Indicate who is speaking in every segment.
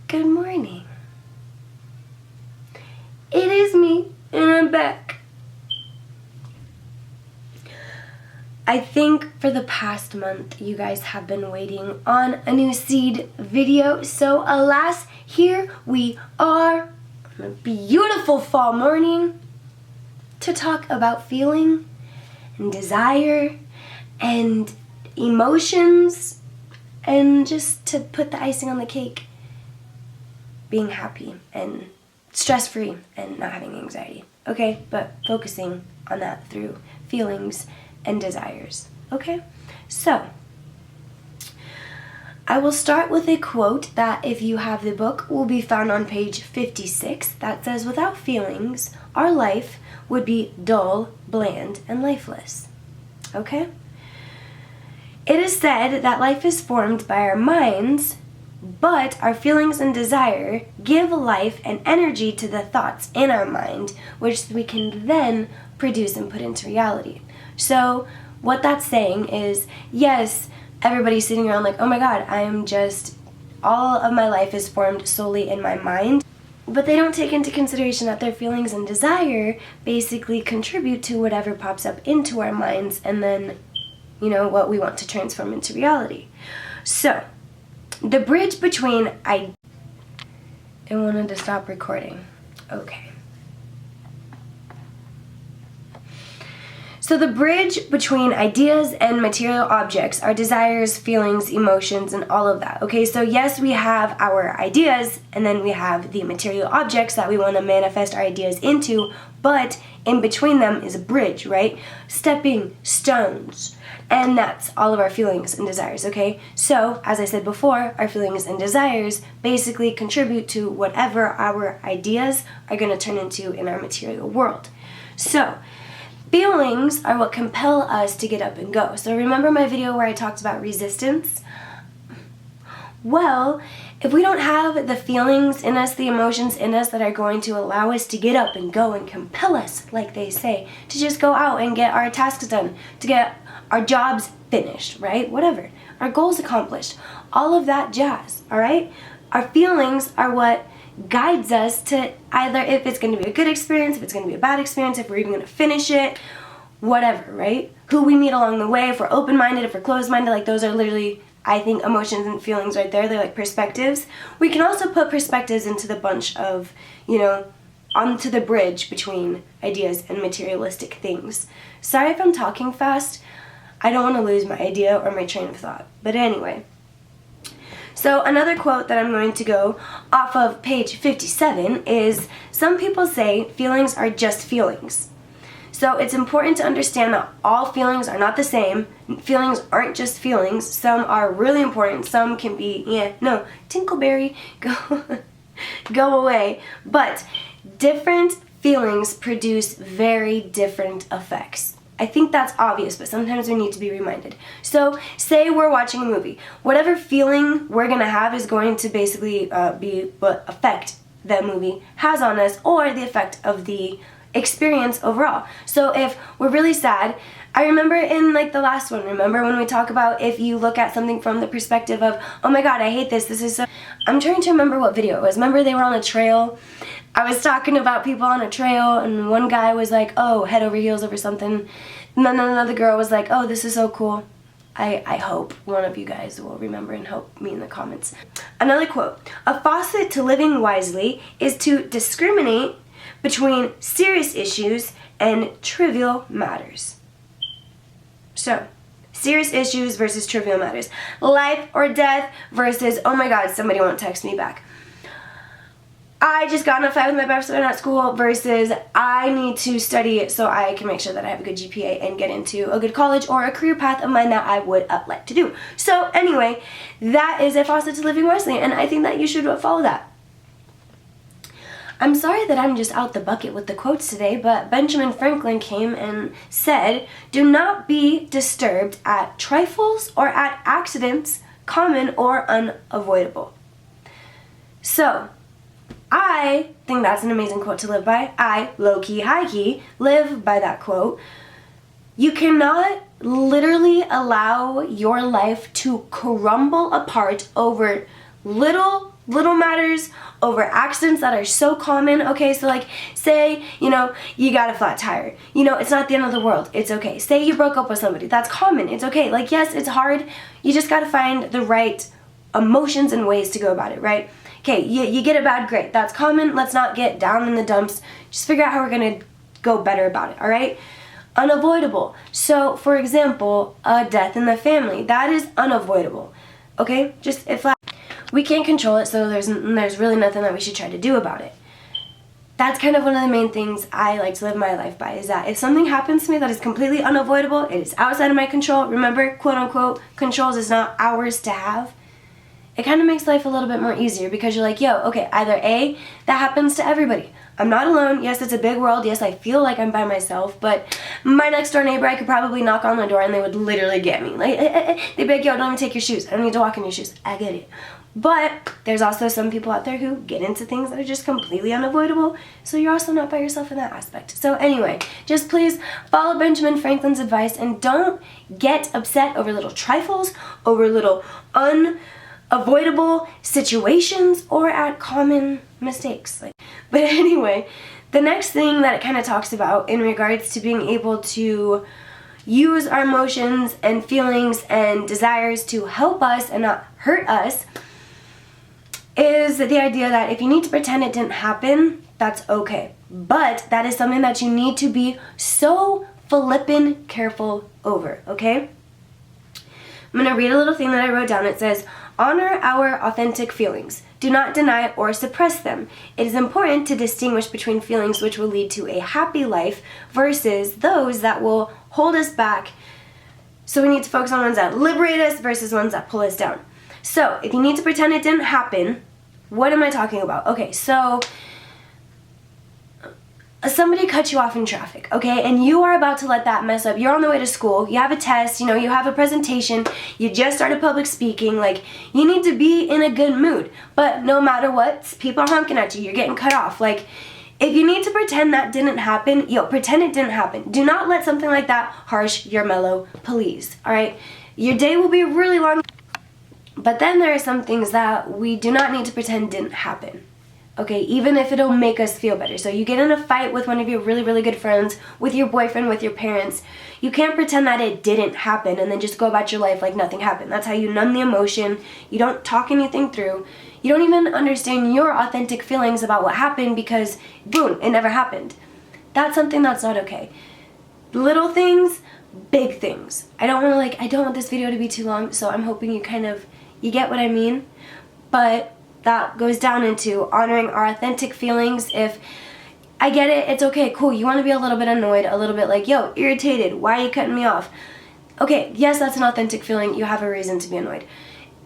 Speaker 1: Good morning. It is me, and I'm back. I think for the past month, you guys have been waiting on a new seed video, so alas, here we are on a beautiful fall morning to talk about feeling and desire and emotions and just to put the icing on the cake, being happy and stress-free and not having anxiety, okay? But focusing on that through feelings and desires, okay? So, I will start with a quote that, if you have the book, will be found on page 56 that says, "Without feelings, our life would be dull, bland, and lifeless." Okay? It is said that life is formed by our minds, but our feelings and desire give life and energy to the thoughts in our mind, which we can then produce and put into reality. So what that's saying is, yes, everybody's sitting around like, oh my god, all of my life is formed solely in my mind, but they don't take into consideration that their feelings and desire basically contribute to whatever pops up into our minds and then, you know, what we want to transform into reality. So, the bridge between it wanted to stop recording. Okay. So the bridge between ideas and material objects are desires, feelings, emotions, and all of that. Okay, so yes, we have our ideas, and then we have the material objects that we want to manifest our ideas into, but in between them is a bridge, right? Stepping stones. And that's all of our feelings and desires, okay? So, as I said before, our feelings and desires basically contribute to whatever our ideas are going to turn into in our material world. So, feelings are what compel us to get up and go. So remember my video where I talked about resistance? Well, if we don't have the feelings in us, the emotions in us that are going to allow us to get up and go and compel us, like they say, to just go out and get our tasks done, to get our jobs finished, right? Whatever. Our goals accomplished. All of that jazz, all right? Our feelings are what guides us to either if it's going to be a good experience, if it's going to be a bad experience, if we're even going to finish it, whatever, right? Who we meet along the way, if we're open-minded, if we're closed-minded, like those are literally, I think, emotions and feelings right there. They're like perspectives. We can also put perspectives into the bunch of, you know, onto the bridge between ideas and materialistic things. Sorry if I'm talking fast. I don't want to lose my idea or my train of thought. But anyway. So another quote that I'm going to go off of page 57 is, "Some people say feelings are just feelings." So it's important to understand that all feelings are not the same. Feelings aren't just feelings. Some are really important. Some can be, Tinkleberry, go away. But different feelings produce very different effects. I think that's obvious, but sometimes we need to be reminded. So, say we're watching a movie. Whatever feeling we're going to have is going to basically be what effect that movie has on us, or the effect of the experience overall. So if we're really sad, I remember in like the last one, remember when we talk about if you look at something from the perspective of, oh my god, I hate this is so... I'm trying to remember what video it was. Remember they were on a trail? I was talking about people on a trail, and one guy was like, oh, head over heels over something. And then another girl was like, oh, this is so cool. I hope one of you guys will remember and help me in the comments. Another quote, "A faucet to living wisely is to discriminate between serious issues and trivial matters." So, serious issues versus trivial matters. Life or death versus, oh my god, somebody won't text me back. I just got in a fight with my best friend at school versus I need to study so I can make sure that I have a good GPA and get into a good college or a career path of mine that I would like to do. So anyway, that is a faucet to living wisely, and I think that you should follow that. I'm sorry that I'm just out the bucket with the quotes today, but Benjamin Franklin came and said, "Do not be disturbed at trifles or at accidents, common or unavoidable." So, I think that's an amazing quote to live by. I, low-key, high-key, live by that quote. You cannot literally allow your life to crumble apart over little matters over accidents that are so common. Okay, so like, say, you know, you got a flat tire. You know, it's not the end of the world. It's okay. Say you broke up with somebody. That's common. It's okay. Like, yes, it's hard. You just got to find the right emotions and ways to go about it, right? Okay, you get a bad grade. That's common. Let's not get down in the dumps. Just figure out how we're going to go better about it, all right? Unavoidable. So, for example, a death in the family. That is unavoidable, okay? Just it flat. We can't control it, so there's really nothing that we should try to do about it. That's kind of one of the main things I like to live my life by, is that if something happens to me that is completely unavoidable, it is outside of my control. Remember, quote unquote, controls is not ours to have. It kind of makes life a little bit more easier because you're like, yo, okay, either A, that happens to everybody. I'm not alone. Yes, it's a big world. Yes, I feel like I'm by myself, but my next door neighbor, I could probably knock on the door and they would literally get me. Like, they'd be like, yo, don't even take your shoes. I don't need to walk in your shoes. I get it. But there's also some people out there who get into things that are just completely unavoidable, so you're also not by yourself in that aspect. So anyway, just please follow Benjamin Franklin's advice and don't get upset over little trifles, over little unavoidable situations, or at common mistakes. But anyway, the next thing that it kind of talks about in regards to being able to use our emotions and feelings and desires to help us and not hurt us is the idea that if you need to pretend it didn't happen, that's okay. But that is something that you need to be so flippin' careful over, okay? I'm going to read a little thing that I wrote down. It says, honor our authentic feelings. Do not deny or suppress them. It is important to distinguish between feelings which will lead to a happy life versus those that will hold us back. So we need to focus on ones that liberate us versus ones that pull us down. So if you need to pretend it didn't happen, what am I talking about? Okay, so somebody cut you off in traffic, okay, and you are about to let that mess up. You're on the way to school, you have a test, you know, you have a presentation, you just started public speaking, like, you need to be in a good mood. But no matter what, people are honking at you, you're getting cut off. Like, if you need to pretend that didn't happen, yo, pretend it didn't happen. Do not let something like that harsh your mellow, please, all right? Your day will be really long, but then there are some things that we do not need to pretend didn't happen. Okay, even if it'll make us feel better. So you get in a fight with one of your really, really good friends, with your boyfriend, with your parents. You can't pretend that it didn't happen and then just go about your life like nothing happened. That's how you numb the emotion. You don't talk anything through. You don't even understand your authentic feelings about what happened because, boom, it never happened. That's something that's not okay. Little things, big things. I don't want this video to be too long, so I'm hoping you get what I mean. But that goes down into honoring our authentic feelings. If I get it, it's okay, cool. You want to be a little bit annoyed, a little bit like, yo, irritated. Why are you cutting me off? Okay, yes, that's an authentic feeling. You have a reason to be annoyed.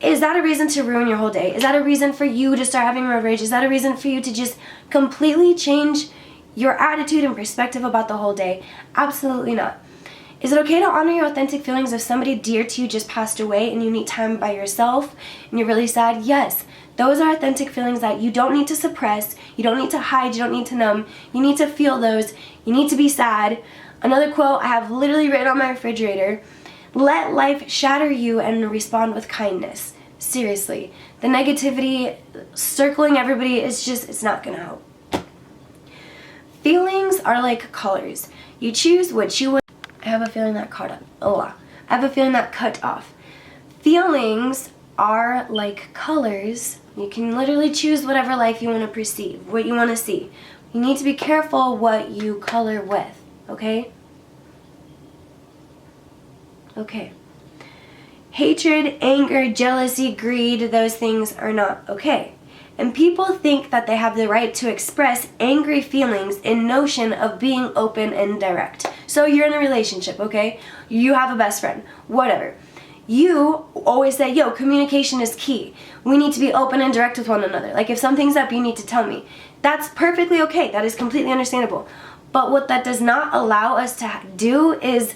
Speaker 1: Is that a reason to ruin your whole day? Is that a reason for you to start having road rage? Is that a reason for you to just completely change your attitude and perspective about the whole day? Absolutely not. Is it okay to honor your authentic feelings if somebody dear to you just passed away and you need time by yourself and you're really sad? Yes. Those are authentic feelings that you don't need to suppress, you don't need to hide, you don't need to numb. You need to feel those. You need to be sad. Another quote I have literally written on my refrigerator, let life shatter you and respond with kindness. Seriously. The negativity circling everybody is just, it's not going to help. Feelings are like colors. You choose what you want. I have a feeling that cut off. Feelings are like colors. You can literally choose whatever life you want to perceive, what you want to see. You need to be careful what you color with, okay? Okay. Hatred, anger, jealousy, greed, those things are not okay. And people think that they have the right to express angry feelings in notion of being open and direct. So you're in a relationship, okay? You have a best friend, whatever. You always say, yo, communication is key. We need to be open and direct with one another. Like if something's up, you need to tell me. That's perfectly okay. That is completely understandable. But what that does not allow us to do is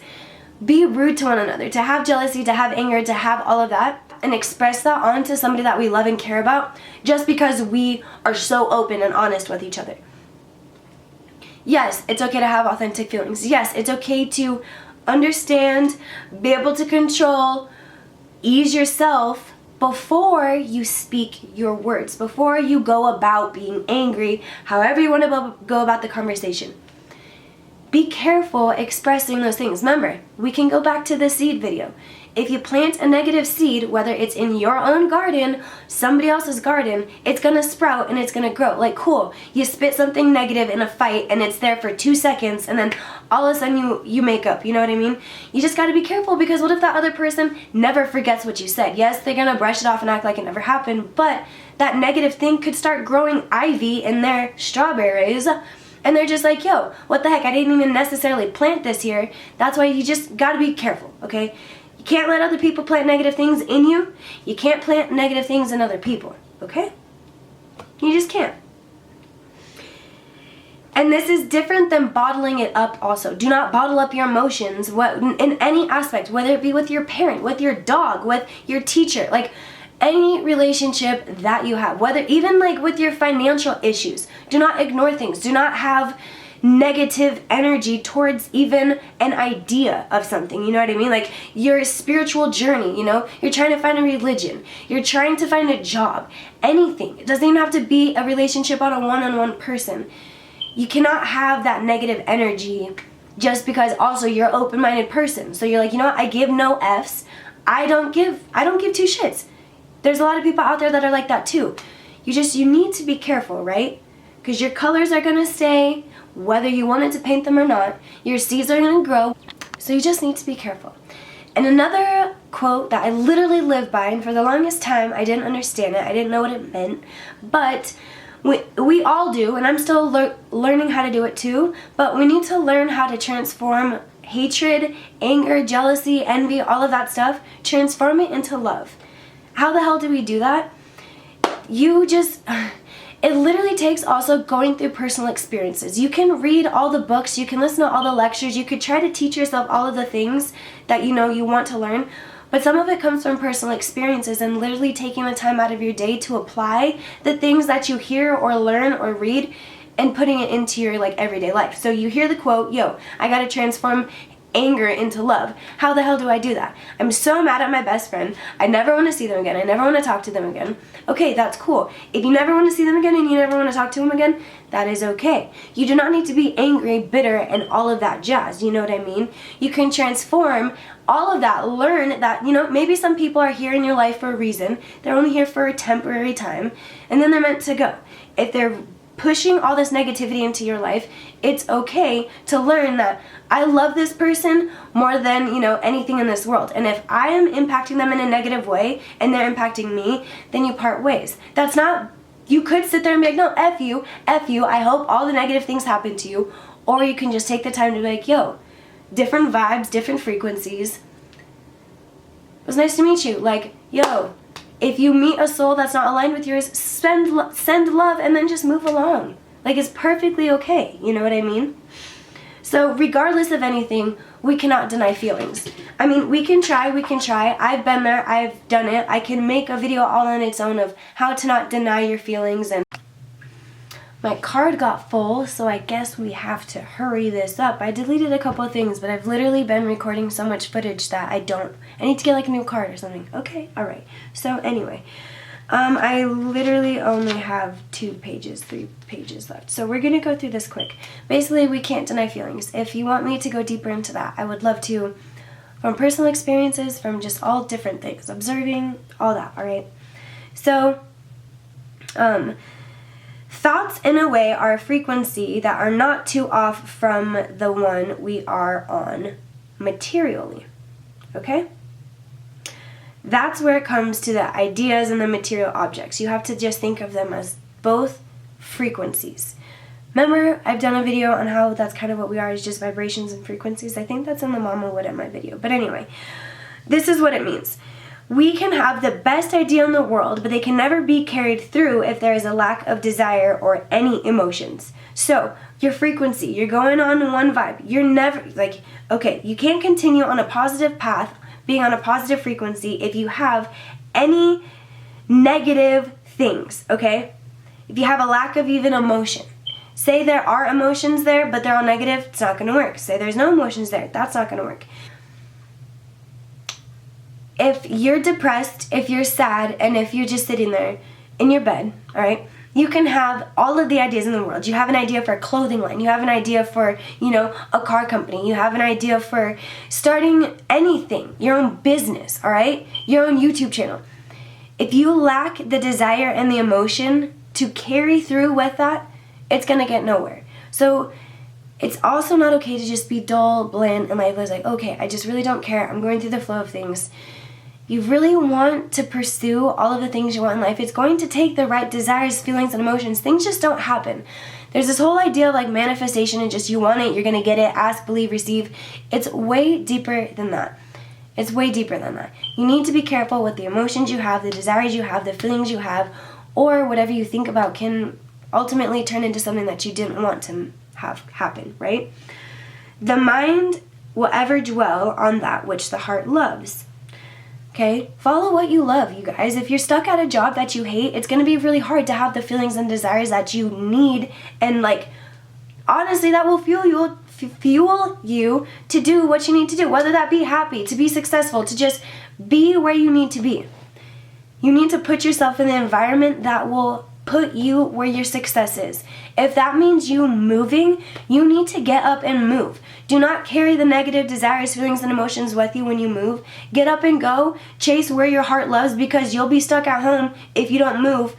Speaker 1: be rude to one another, to have jealousy, to have anger, to have all of that, and express that onto somebody that we love and care about just because we are so open and honest with each other. Yes, it's okay to have authentic feelings. Yes, it's okay to understand, be able to control, ease yourself before you speak your words, before you go about being angry, however you want to go about the conversation. Be careful expressing those things. Remember, we can go back to the seed video. If you plant a negative seed, whether it's in your own garden, somebody else's garden, it's gonna sprout and it's gonna grow. Like, cool, you spit something negative in a fight and it's there for 2 seconds and then all of a sudden you make up, you know what I mean? You just gotta be careful, because what if that other person never forgets what you said? Yes, they're gonna brush it off and act like it never happened, but that negative thing could start growing ivy in their strawberries. And they're just like, yo, what the heck, I didn't even necessarily plant this here. That's why you just gotta be careful, okay? You can't let other people plant negative things in you. You can't plant negative things in other people, okay? You just can't. And this is different than bottling it up also. Do not bottle up your emotions in any aspect, whether it be with your parent, with your dog, with your teacher, like any relationship that you have, whether even like with your financial issues. Do not ignore things. Do not have negative energy towards even an idea of something, you know what I mean? Like your spiritual journey, you know? You're trying to find a religion. You're trying to find a job. Anything. It doesn't even have to be a relationship on a one-on-one person. You cannot have that negative energy just because also you're an open-minded person. So you're like, you know what? I give no Fs. I don't give 2 shits. There's a lot of people out there that are like that too. You need to be careful, right? Because your colors are going to stay whether you wanted to paint them or not. Your seeds are going to grow. So you just need to be careful. And another quote that I literally live by, and for the longest time I didn't understand it. I didn't know what it meant. But we all do, and I'm still learning how to do it too. But we need to learn how to transform hatred, anger, jealousy, envy, all of that stuff. Transform it into love. How the hell do we do that? It literally takes also going through personal experiences. You can read all the books, you can listen to all the lectures, you could try to teach yourself all of the things that you know you want to learn, but some of it comes from personal experiences and literally taking the time out of your day to apply the things that you hear or learn or read and putting it into your like everyday life. So you hear the quote, yo, I gotta transform anger into love. How the hell do I do that? I'm so mad at my best friend. I never want to see them again. I never want to talk to them again. Okay, that's cool. If you never want to see them again and you never want to talk to them again, that is okay. You do not need to be angry, bitter, and all of that jazz. You know what I mean? You can transform all of that. Learn that, you know, maybe some people are here in your life for a reason. They're only here for a temporary time, and then they're meant to go. If they're pushing all this negativity into your life, it's okay to learn that I love this person more than, you know, anything in this world. And if I am impacting them in a negative way and they're impacting me, then you part ways. That's not, you could sit there and be like, no, F you, I hope all the negative things happen to you. Or you can just take the time to be like, yo, different vibes, different frequencies. It was nice to meet you. Like, yo, if you meet a soul that's not aligned with yours, send love and then just move along. Like, it's perfectly okay. You know what I mean? So regardless of anything, we cannot deny feelings. I mean, we can try. I've been there. I've done it. I can make a video all on its own of how to not deny your feelings. And my card got full, so I guess we have to hurry this up. I deleted a couple of things, but I've literally been recording so much footage that I need to get like a new card or something. Okay, alright. So anyway, I literally only have 3 pages left. So we're going to go through this quick. Basically, we can't deny feelings. If you want me to go deeper into that, I would love to, from personal experiences, from just all different things, observing, all that, alright? So, thoughts, in a way, are a frequency that are not too off from the one we are on materially, okay? That's where it comes to the ideas and the material objects. You have to just think of them as both frequencies. Remember, I've done a video on how that's kind of what we are, is just vibrations and frequencies. I think that's in the Mama Would at my video. But anyway, this is what it means. We can have the best idea in the world, but they can never be carried through if there is a lack of desire or any emotions. So, your frequency, you're going on one vibe. You're never, like, okay, you can't continue on a positive path, being on a positive frequency, if you have any negative things, okay? If you have a lack of even emotion. Say there are emotions there, but they're all negative, it's not going to work. Say there's no emotions there, that's not going to work. if you're depressed, if you're sad, and if you're just sitting there in your bed, all right, you can have all of the ideas in the world. You have an idea for a clothing line. You have an idea for, a car company. You have an idea for starting anything, your own business, all right, your own YouTube channel. If you lack the desire and the emotion to carry through with that, it's going to get nowhere. So it's also not okay to just be dull, bland, and lifeless. Like, okay, I just really don't care. I'm going through the flow of things. You really want to pursue all of the things you want in life. It's going to take the right desires, feelings, and emotions. Things just don't happen. There's this whole idea of like manifestation and just you want it, you're going to get it, ask, believe, receive. It's way deeper than that. It's way deeper than that. You need to be careful with the emotions you have, the desires you have, the feelings you have, or whatever you think about can ultimately turn into something that you didn't want to have happen, right? The mind will ever dwell on that which the heart loves. Okay? Follow what you love, you guys. If you're stuck at a job that you hate, it's going to be really hard to have the feelings and desires that you need, and like honestly that will fuel you to do what you need to do, whether that be happy, to be successful, to just be where you need to be. You need to put yourself in the environment that will put you where your success is. If that means you moving, you need to get up and move. Do not carry the negative desires, feelings, and emotions with you when you move. Get up and go. Chase where your heart loves, because you'll be stuck at home if you don't move.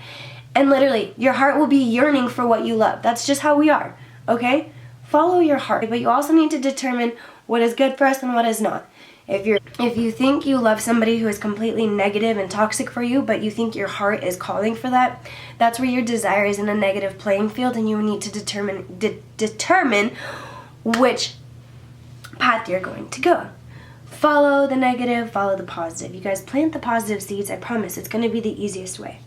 Speaker 1: And literally, your heart will be yearning for what you love. That's just how we are, okay? Follow your heart. But you also need to determine what is good for us and what is not. If you think you love somebody who is completely negative and toxic for you, but you think your heart is calling for that, that's where your desire is in a negative playing field, and you need to determine which path you're going to go. Follow the negative, follow the positive. You guys plant the positive seeds. I promise it's going to be the easiest way.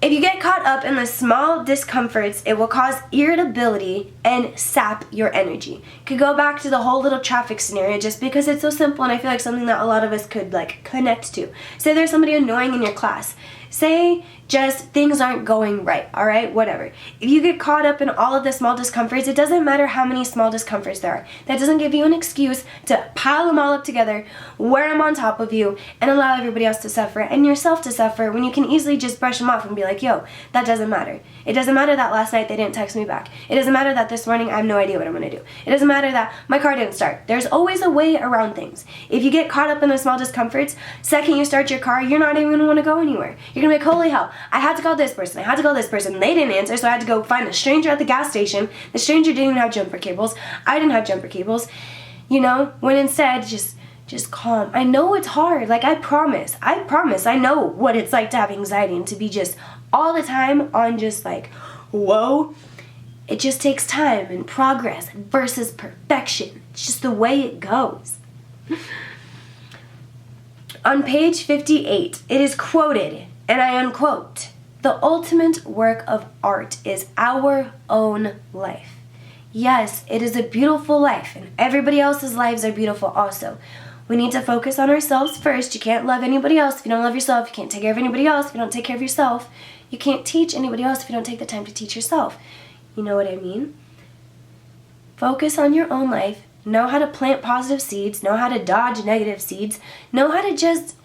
Speaker 1: If you get caught up in the small discomforts, it will cause irritability and sap your energy. Could go back to the whole little traffic scenario just because it's so simple, and I feel like something that a lot of us could like connect to. Say there's somebody annoying in your class. Say just things aren't going right, all right, whatever. If you get caught up in all of the small discomforts, it doesn't matter how many small discomforts there are. That doesn't give you an excuse to pile them all up together, wear them on top of you, and allow everybody else to suffer and yourself to suffer, when you can easily just brush them off and be like, yo, that doesn't matter. It doesn't matter that last night they didn't text me back. It doesn't matter that this morning I have no idea what I'm going to do. It doesn't matter that my car didn't start. There's always a way around things. If you get caught up in the small discomforts, second you start your car, you're not even going to want to go anywhere. You're going to be like, holy hell, I had to call this person, I had to call this person, they didn't answer, so I had to go find a stranger at the gas station. The stranger didn't even have jumper cables. I didn't have jumper cables. When instead, just calm. I know it's hard. Like, I promise, I know what it's like to have anxiety and to be just all the time on just like, whoa. It just takes time and progress versus perfection. It's just the way it goes. On page 58, it is quoted, and I unquote, "The ultimate work of art is our own life." Yes, it is a beautiful life, and everybody else's lives are beautiful also. We need to focus on ourselves first. You can't love anybody else if you don't love yourself. You can't take care of anybody else if you don't take care of yourself. You can't teach anybody else if you don't take the time to teach yourself. You know what I mean? Focus on your own life. Know how to plant positive seeds. Know how to dodge negative seeds. Know how to just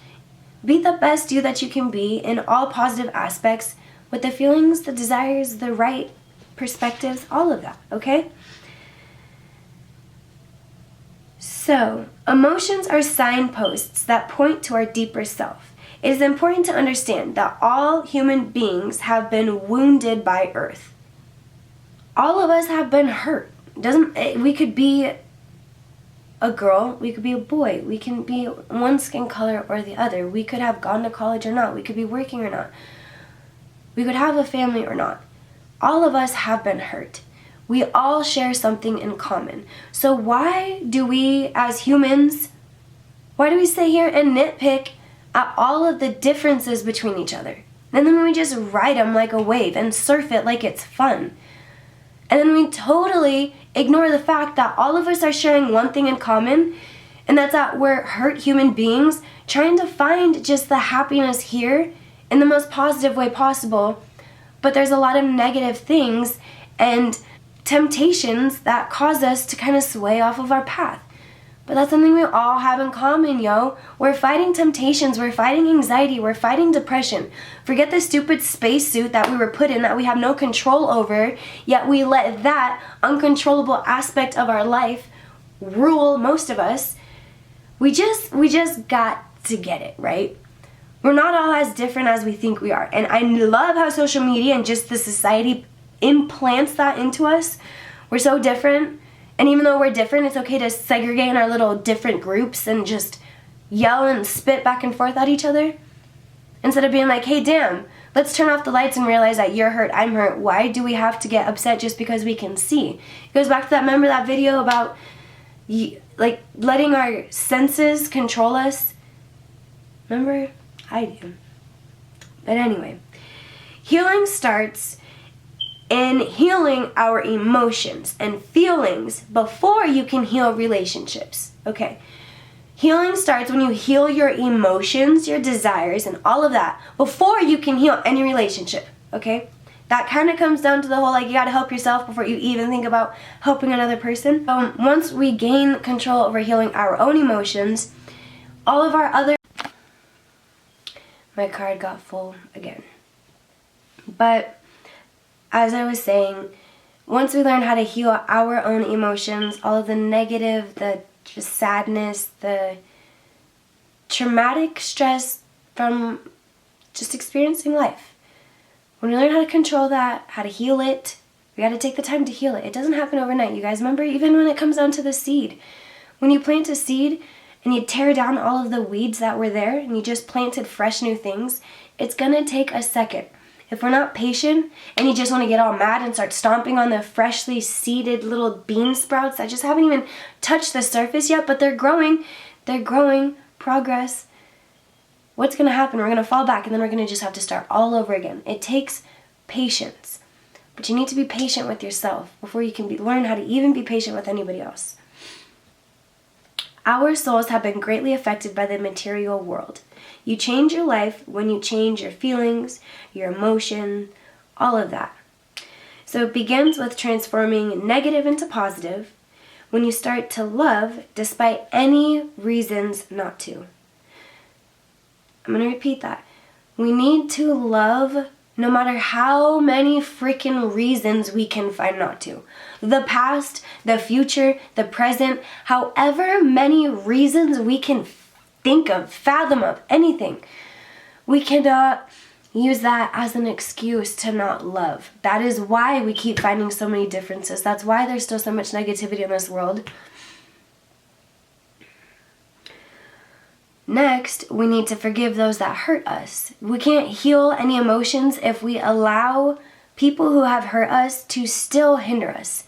Speaker 1: be the best you that you can be in all positive aspects, with the feelings, the desires, the right perspectives, all of that, okay? So, emotions are signposts that point to our deeper self. It is important to understand that all human beings have been wounded by Earth. All of us have been hurt. We could be a girl, we could be a boy, we can be one skin color or the other. We could have gone to college or not. We could be working or not. We could have a family or not. All of us have been hurt. We all share something in common. So why do we as humans, why do we sit here and nitpick at all of the differences between each other? And then we just ride them like a wave and surf it like it's fun. And then we totally ignore the fact that all of us are sharing one thing in common, and that's that we're hurt human beings trying to find just the happiness here in the most positive way possible. But there's a lot of negative things and temptations that cause us to kind of sway off of our path. But that's something we all have in common, yo. We're fighting temptations, we're fighting anxiety, we're fighting depression. Forget the stupid spacesuit that we were put in that we have no control over, yet we let that uncontrollable aspect of our life rule most of us. We just got to get it, right? We're not all as different as we think we are. And I love how social media and just the society implants that into us. We're so different. And even though we're different, it's okay to segregate in our little different groups and just yell and spit back and forth at each other. Instead of being like, hey, damn, let's turn off the lights and realize that you're hurt, I'm hurt. Why do we have to get upset just because we can see? It goes back to that, remember that video about like letting our senses control us? Remember? I do. But anyway, healing starts in healing our emotions and feelings before you can heal relationships. Okay. Healing starts when you heal your emotions, your desires, and all of that before you can heal any relationship. Okay? That kind of comes down to the whole, like, you gotta help yourself before you even think about helping another person. Once we gain control over healing our own emotions, all of our other... My card got full again. But as I was saying, once we learn how to heal our own emotions, all of the negative, the just sadness, the traumatic stress from just experiencing life. When we learn how to control that, how to heal it, we got to take the time to heal it. It doesn't happen overnight, you guys. Remember, even when it comes down to the seed. When you plant a seed and you tear down all of the weeds that were there and you just planted fresh new things, it's going to take a second. If we're not patient and you just want to get all mad and start stomping on the freshly seeded little bean sprouts that just haven't even touched the surface yet, but they're growing, progress, what's going to happen? We're going to fall back and then we're going to just have to start all over again. It takes patience. But you need to be patient with yourself before you can learn how to even be patient with anybody else. Our souls have been greatly affected by the material world. You change your life when you change your feelings, your emotion, all of that. So it begins with transforming negative into positive when you start to love despite any reasons not to. I'm going to repeat that. We need to love no matter how many freaking reasons we can find not to. The past, the future, the present, however many reasons we can think of, fathom of, anything. We cannot use that as an excuse to not love. That is why we keep finding so many differences. That's why there's still so much negativity in this world. Next, we need to forgive those that hurt us. We can't heal any emotions if we allow people who have hurt us to still hinder us.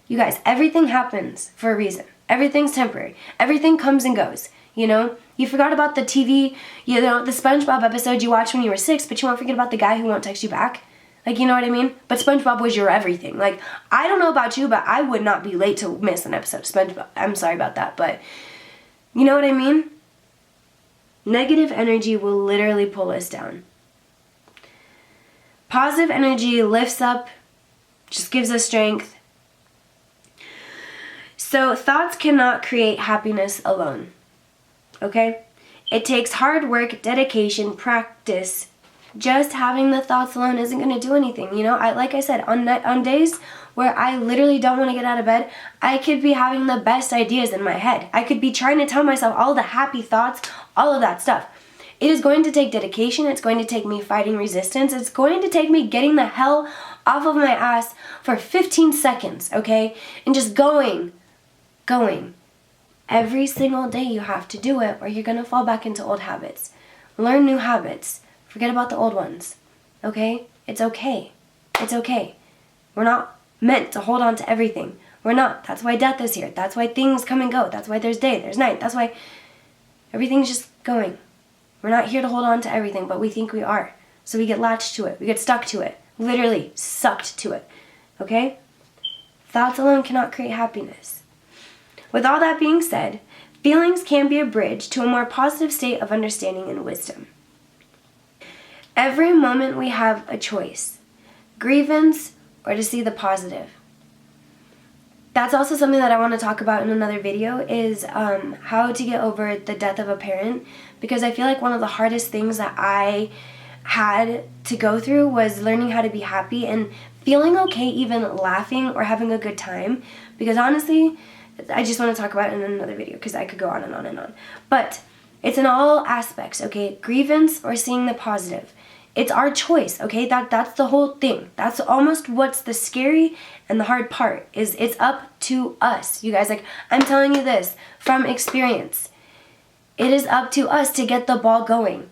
Speaker 1: You guys, everything happens for a reason. Everything's temporary. Everything comes and goes. You know, you forgot about the TV, the SpongeBob episode you watched when you were 6, but you won't forget about the guy who won't text you back. Like, you know what I mean? But SpongeBob was your everything. Like, I don't know about you, but I would not be late to miss an episode of SpongeBob. I'm sorry about that, but you know what I mean? Negative energy will literally pull us down. Positive energy lifts up, just gives us strength. So thoughts cannot create happiness alone. Okay? It takes hard work, dedication, practice. Just having the thoughts alone isn't going to do anything. You know, like I said, on days where I literally don't want to get out of bed, I could be having the best ideas in my head. I could be trying to tell myself all the happy thoughts, all of that stuff. It is going to take dedication. It's going to take me fighting resistance. It's going to take me getting the hell off of my ass for 15 seconds, okay? And just going. Every single day you have to do it or you're going to fall back into old habits. Learn new habits. Forget about the old ones, okay? It's okay. It's okay. We're not meant to hold on to everything. We're not. That's why death is here. That's why things come and go. That's why there's day, there's night. That's why everything's just going. We're not here to hold on to everything, but we think we are. So we get latched to it. We get stuck to it. Literally sucked to it, okay? Thoughts alone cannot create happiness. With all that being said, feelings can be a bridge to a more positive state of understanding and wisdom. Every moment we have a choice, grievance or to see the positive. that's also something that I want to talk about in another video, is how to get over the death of a parent, because I feel like one of the hardest things that I had to go through was learning how to be happy and feeling okay even laughing or having a good time, because honestly, I just want to talk about it in another video because I could go on and on and on. But it's in all aspects, okay? Grievance or seeing the positive. It's our choice, okay? That's the whole thing. That's almost what's the scary and the hard part, is it's up to us. You guys, like, I'm telling you this from experience. It is up to us to get the ball going.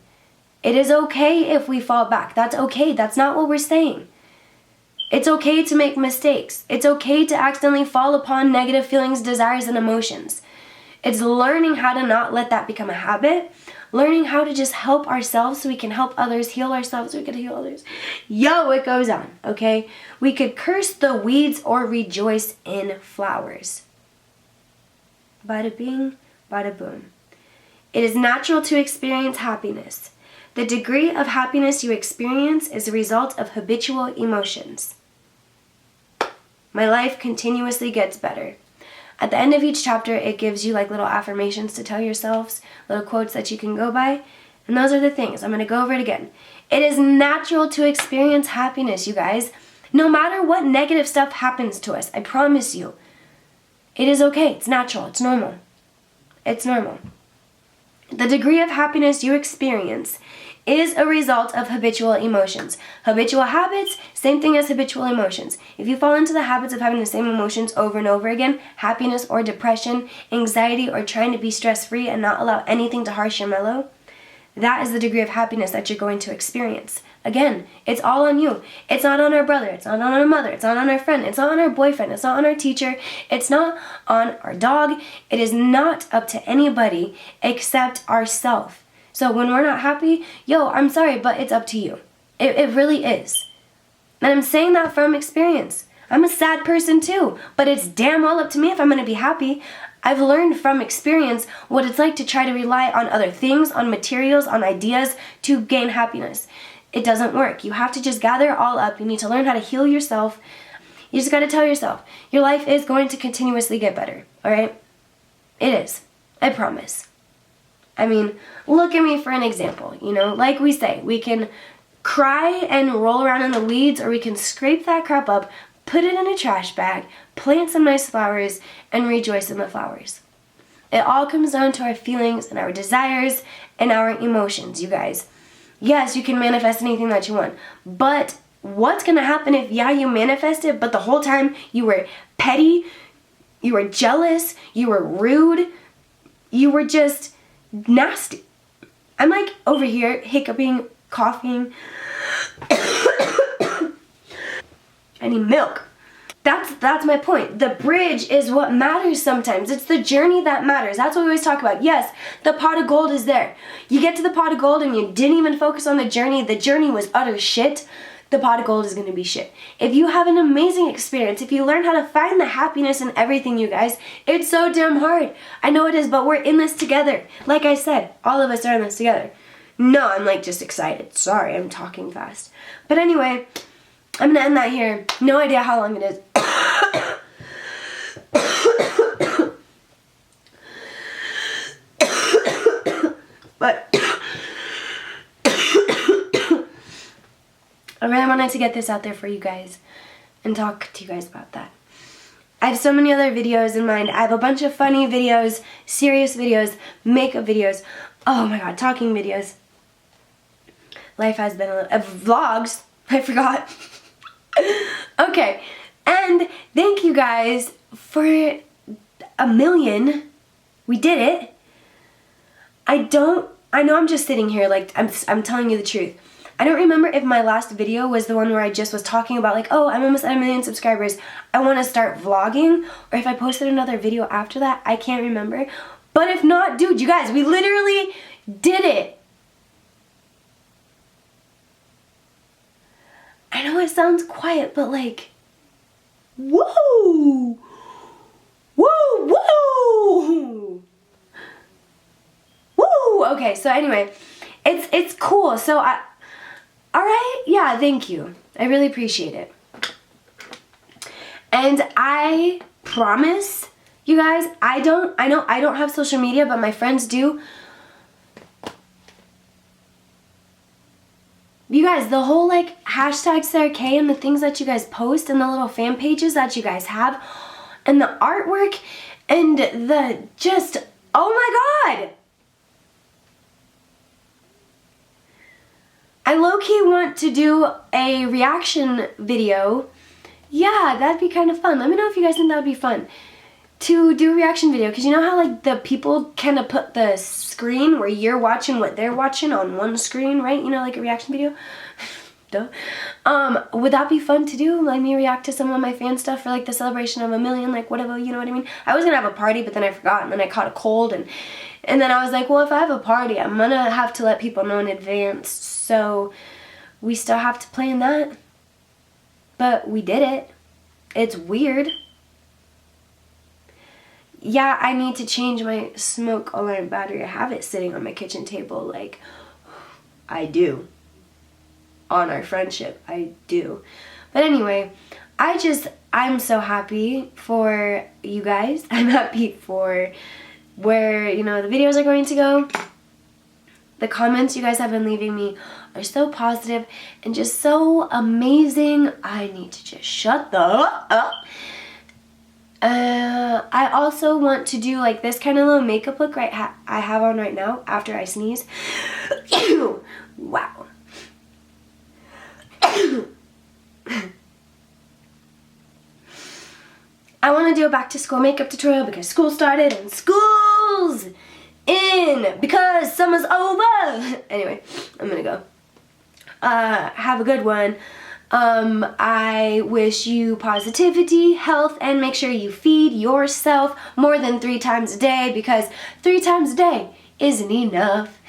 Speaker 1: It is okay if we fall back. That's okay. That's not what we're saying. It's okay to make mistakes. It's okay to accidentally fall upon negative feelings, desires, and emotions. It's learning how to not let that become a habit. Learning how to just help ourselves so we can help others, heal ourselves so we can heal others. Yo, it goes on, okay? We could curse the weeds or rejoice in flowers. Bada bing, bada boom. It is natural to experience happiness. The degree of happiness you experience is a result of habitual emotions. My life continuously gets better. At the end of each chapter, it gives you like little affirmations to tell yourselves, little quotes that you can go by. And those are the things. I'm going to go over it again. It is natural to experience happiness, you guys. No matter what negative stuff happens to us, I promise you. It is okay. It's natural. It's normal. It's normal. The degree of happiness you experience is a result of habitual emotions. Habitual habits, same thing as habitual emotions. If you fall into the habits of having the same emotions over and over again, happiness or depression, anxiety, or trying to be stress-free and not allow anything to harsh your mellow, that is the degree of happiness that you're going to experience. Again, it's all on you. It's not on our brother. It's not on our mother. It's not on our friend. It's not on our boyfriend. It's not on our teacher. It's not on our dog. It is not up to anybody except ourselves. So when we're not happy, yo, I'm sorry, but it's up to you. It really is. And I'm saying that from experience. I'm a sad person too, but it's damn well up to me if I'm going to be happy. I've learned from experience what it's like to try to rely on other things, on materials, on ideas to gain happiness. It doesn't work. You have to just gather it all up. You need to learn how to heal yourself. You just got to tell yourself, your life is going to continuously get better, all right? It is. I promise. I mean, look at me for an example, you know? Like we say, we can cry and roll around in the weeds, or we can scrape that crap up, put it in a trash bag, plant some nice flowers, and rejoice in the flowers. It all comes down to our feelings and our desires and our emotions, you guys. Yes, you can manifest anything that you want, but what's going to happen if, yeah, you manifest it, but the whole time you were petty, you were jealous, you were rude, you were just nasty. I'm like over here hiccuping, coughing. I need milk. That's my point. The bridge is what matters sometimes. It's the journey that matters. That's what we always talk about. Yes, the pot of gold is there. You get to the pot of gold and you didn't even focus on the journey. The journey was utter shit. The pot of gold is going to be shit. If you have an amazing experience, if you learn how to find the happiness in everything, you guys, it's so damn hard. I know it is, but we're in this together. Like I said, all of us are in this together. No, I'm like just excited. Sorry, I'm talking fast. But anyway, I'm going to end that here. No idea how long it is. But I really wanted to get this out there for you guys and talk to you guys about that. I have so many other videos in mind. I have a bunch of funny videos, serious videos, makeup videos, oh my god, talking videos. Life has been a little, vlogs, I forgot. Okay, and thank you guys for 1,000,000. We did it. I know I'm just sitting here like, I'm telling you the truth. I don't remember if my last video was the one where I just was talking about like, oh, I'm almost at 1,000,000 subscribers, I want to start vlogging, or if I posted another video after that, I can't remember. But if not, dude, you guys, we literally did it. I know it sounds quiet, but like, whoa, whoa, whoa, whoa. Okay, so anyway, it's cool. So alright, yeah, thank you. I really appreciate it. And I promise you guys, I know I don't have social media, but my friends do. You guys, the whole like hashtag Sara K and the things that you guys post and the little fan pages that you guys have and the artwork and the just, oh my God. I low-key want to do a reaction video. Yeah, that'd be kind of fun. Let me know if you guys think that would be fun to do a reaction video, because you know how like the people kind of put the screen where you're watching what they're watching on one screen, right? You know, like a reaction video. Duh. Would that be fun to do? Let me react to some of my fan stuff for like the celebration of 1,000,000, like whatever, you know what I mean? I was gonna have a party, but then I forgot, and then I caught a cold, and then I was like, well, if I have a party, I'm gonna have to let people know in advance, so we still have to plan that. But we did it. It's weird. Yeah, I need to change my smoke alarm battery. I have it sitting on my kitchen table, like, I do. On our friendship, I do. But anyway, I'm so happy for you guys. I'm happy for where, you know, the videos are going to go. The comments you guys have been leaving me are so positive and just so amazing. I need to just shut the up. I also want to do like this kind of little makeup look I have on right now after I sneeze. Wow. I want to do a back to school makeup tutorial because school started and school's in because summer's over. Anyway, I'm gonna go. Have a good one. I wish you positivity, health, and make sure you feed yourself more than 3 times a day, because 3 times a day isn't enough.